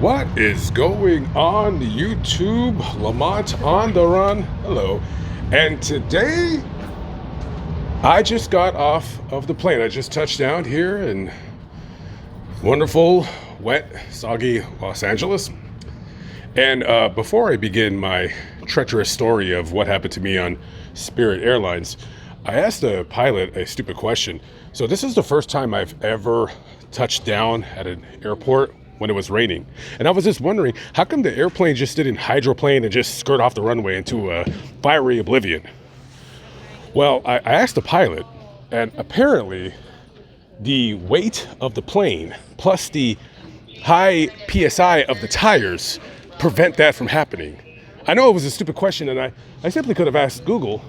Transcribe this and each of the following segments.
What is going on YouTube? Lamont on the run. Hello. And today I just got off of the plane. I just touched down here in wonderful, wet, soggy Los Angeles. And before I begin my treacherous story of what happened to me on Spirit Airlines, I asked the pilot a stupid question. So this is the first time I've ever touched down at an airport when it was raining. And I was just wondering, how come the airplane just didn't hydroplane and just skirt off the runway into a fiery oblivion? Well, I asked the pilot, and apparently the weight of the plane plus the high PSI of the tires prevent that from happening. I know it was a stupid question, and I simply could have asked Google,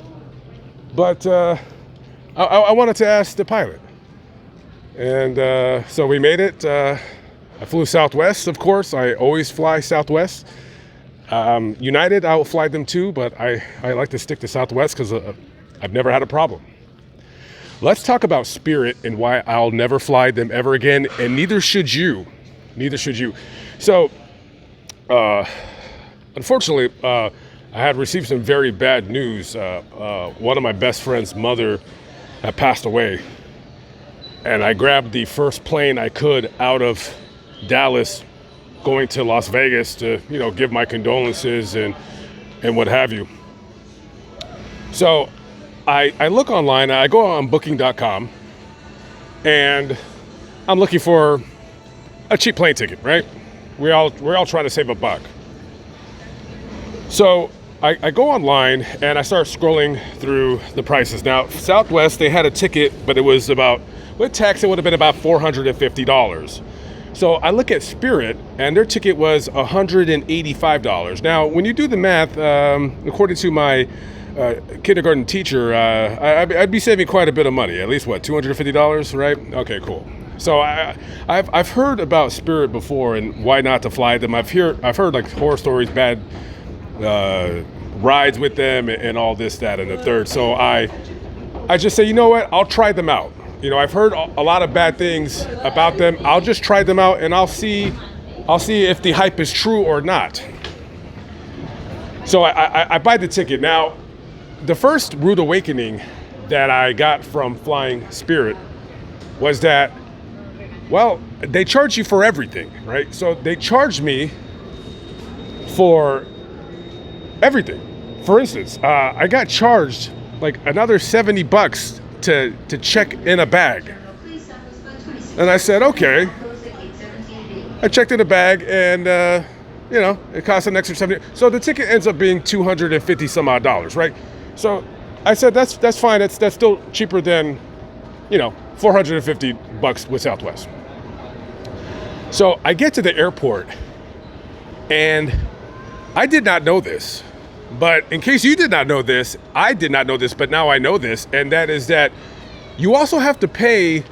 but I wanted to ask the pilot. And so we made it. I flew Southwest, of course. I always fly Southwest. United, I'll fly them too, but I like to stick to Southwest because I've never had a problem. Let's talk about Spirit and why I'll never fly them ever again, and neither should you. Neither should you. So, unfortunately, I had received some very bad news. One of my best friend's mother had passed away, and I grabbed the first plane I could out of Dallas going to Las Vegas to, give my condolences and what have you. So I look online, I go on booking.com, and I'm looking for a cheap plane ticket, right? We're all trying to save a buck. So I go online and I start scrolling through the prices. Now, Southwest, they had a ticket, but it was about, with tax, it would have been about $450. So I look at Spirit, and their ticket was $185. Now, when you do the math, according to my kindergarten teacher, I'd be saving quite a bit of money. At least, what, $250, right? Okay, cool. So I've heard about Spirit before and why not to fly them. I've heard like horror stories, bad rides with them, and all this, that, and the third. So I just say, you know what? I'll try them out. I've heard a lot of bad things about them. I'll just try them out, and I'll see if the hype is true or not. So I buy the ticket. Now, the first rude awakening that I got from flying Spirit was that, well, they charge you for everything, right? So they charged me for everything. For instance, I got charged like another $70 to check in a bag. And I said, okay. I checked in a bag, and it cost an extra $70. So the ticket ends up being $250 some odd dollars, right? So I said that's fine. That's still cheaper than $450 with Southwest. So I get to the airport, and I did not know this. But in case you did not know this, I did not know this, but now I know this, and that is that you also have to pay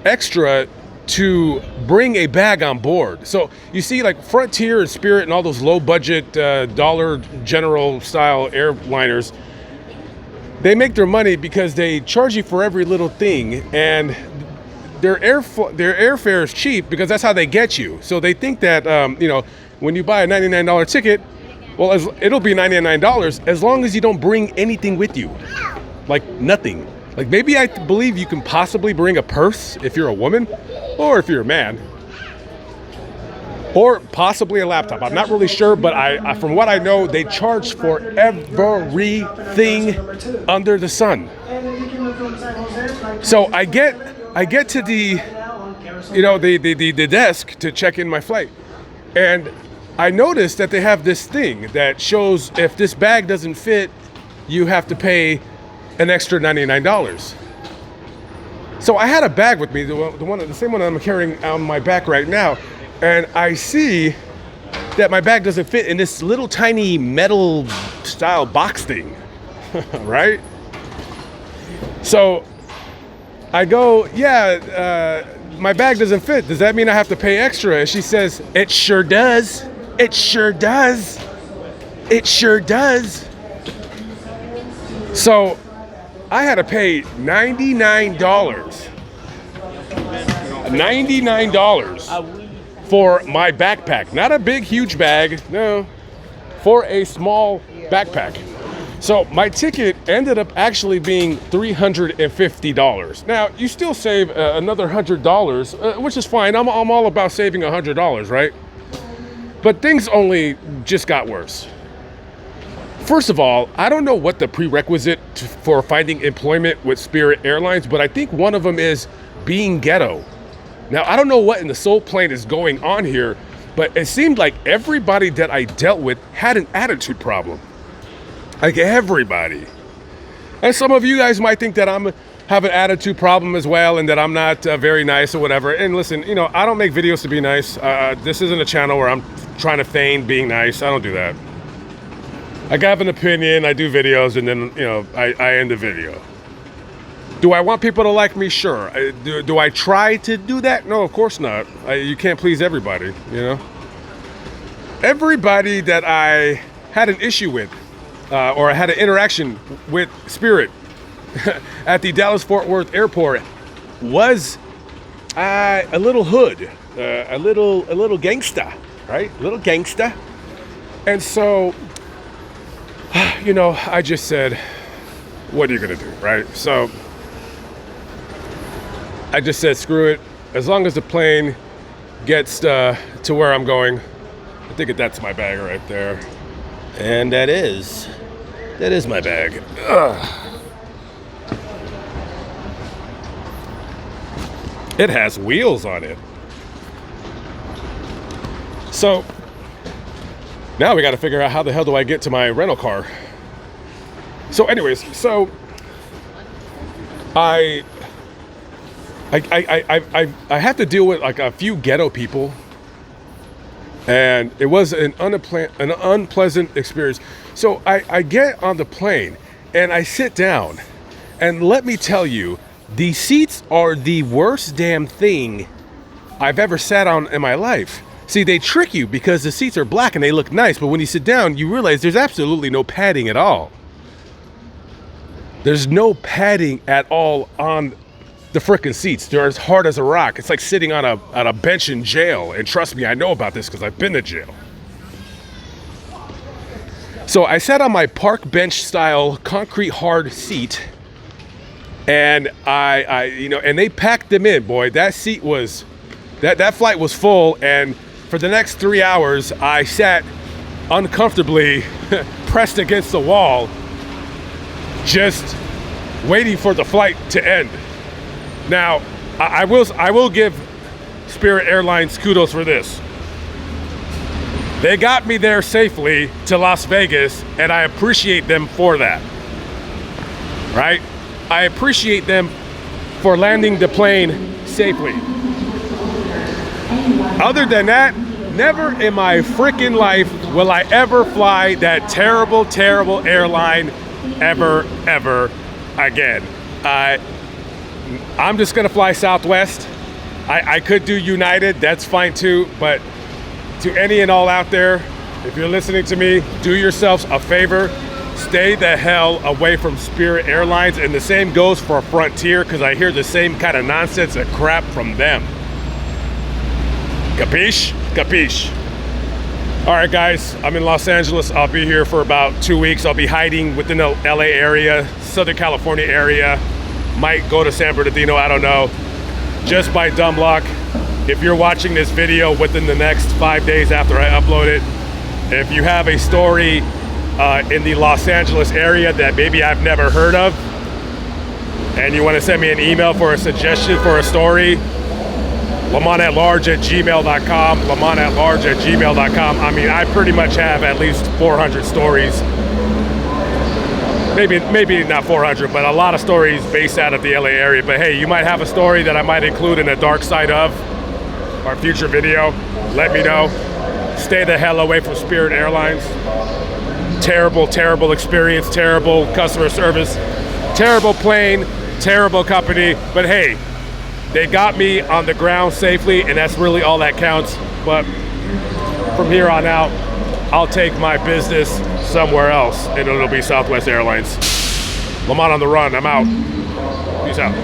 extra to bring a bag on board. So you see, like Frontier and Spirit and all those low-budget Dollar General style airliners, they make their money because they charge you for every little thing, and their airfare is cheap because that's how they get you. So they think that when you buy a $99 ticket, well, it'll be $99 as long as you don't bring anything with you, like nothing. Like maybe I believe you can possibly bring a purse if you're a woman, or if you're a man, or possibly a laptop. I'm not really sure, but I from what I know, they charge for everything under the sun. So I get to the the desk to check in my flight, and I noticed that they have this thing that shows if this bag doesn't fit, you have to pay an extra $99. So I had a bag with me, the same one I'm carrying on my back right now, and I see that my bag doesn't fit in this little tiny metal style box thing, right? So I go, my bag doesn't fit. Does that mean I have to pay extra? And she says, it sure does. It sure does. It sure does. So I had to pay $99. $99 for my backpack. Not a big, huge bag, no, for a small backpack. So my ticket ended up actually being $350. Now, you still save another $100, which is fine. I'm all about saving $100, right? But things only just got worse. First of all, I don't know what the prerequisite for finding employment with Spirit Airlines, but I think one of them is being ghetto. Now, I don't know what in the soul plane is going on here, but it seemed like everybody that I dealt with had an attitude problem. Like everybody. And some of you guys might think that I'm have an attitude problem as well and that I'm not very nice or whatever. And listen, you know, I don't make videos to be nice. This isn't a channel where I'm trying to feign being nice. I don't do that. I have an opinion, I do videos, and then, you know, I end the video. Do I want people to like me? Sure. Do I try to do that? No, of course not. You can't please everybody, you know? Everybody that I had an issue with, or I had an interaction with Spirit at the Dallas-Fort Worth airport was a little hood, a little gangsta, right? A little gangsta. And so, you know, I just said, what are you gonna do, right? So I just said, screw it. As long as the plane gets to where I'm going, I think that's my bag right there. And that is my bag. Ugh. It has wheels on it. So now we got to figure out how the hell do I get to my rental car. So anyways, so I have to deal with like a few ghetto people, and it was an unpleasant experience. So I get on the plane and I sit down, and let me tell you, the seats are the worst damn thing I've ever sat on in my life. See, they trick you because the seats are black and they look nice, but when you sit down, you realize there's absolutely no padding at all. There's no padding at all on the frickin' seats. They're as hard as a rock. It's like sitting on a bench in jail. And trust me, I know about this because I've been to jail. So I sat on my park bench style concrete hard seat, and I you know, and they packed them in, boy. That seat was, that flight was full, and for the next 3 hours, I sat uncomfortably pressed against the wall, just waiting for the flight to end. Now, I will give Spirit Airlines kudos for this. They got me there safely to Las Vegas, and I appreciate them for that. Right? I appreciate them for landing the plane safely. Other than that, never in my freaking life will I ever fly that terrible, terrible airline ever again. I'm just gonna fly Southwest. I could do United, that's fine too, but to any and all out there, if you're listening to me, do yourselves a favor, stay the hell away from Spirit Airlines, and the same goes for Frontier, because I hear the same kind of nonsense and crap from them. Capiche? Capiche. All right, guys, I'm in Los Angeles. I'll be here for about 2 weeks. I'll be hiding within the LA area, Southern California area. Might go to San Bernardino, I don't know. Just by dumb luck, if you're watching this video within the next 5 days after I upload it, if you have a story in the Los Angeles area that maybe I've never heard of, and you want to send me an email for a suggestion for a story, lamontatlarge@gmail.com, lamontatlarge@gmail.com. I mean, I pretty much have at least 400 stories. Maybe not 400, but a lot of stories based out of the LA area. But hey, you might have a story that I might include in a dark side of our future video. Let me know. Stay the hell away from Spirit Airlines. Terrible, terrible experience, terrible customer service, terrible plane, terrible company. But hey, they got me on the ground safely, and that's really all that counts. But from here on out, I'll take my business somewhere else, and it'll be Southwest Airlines. Lamont on the run, I'm out. Peace out.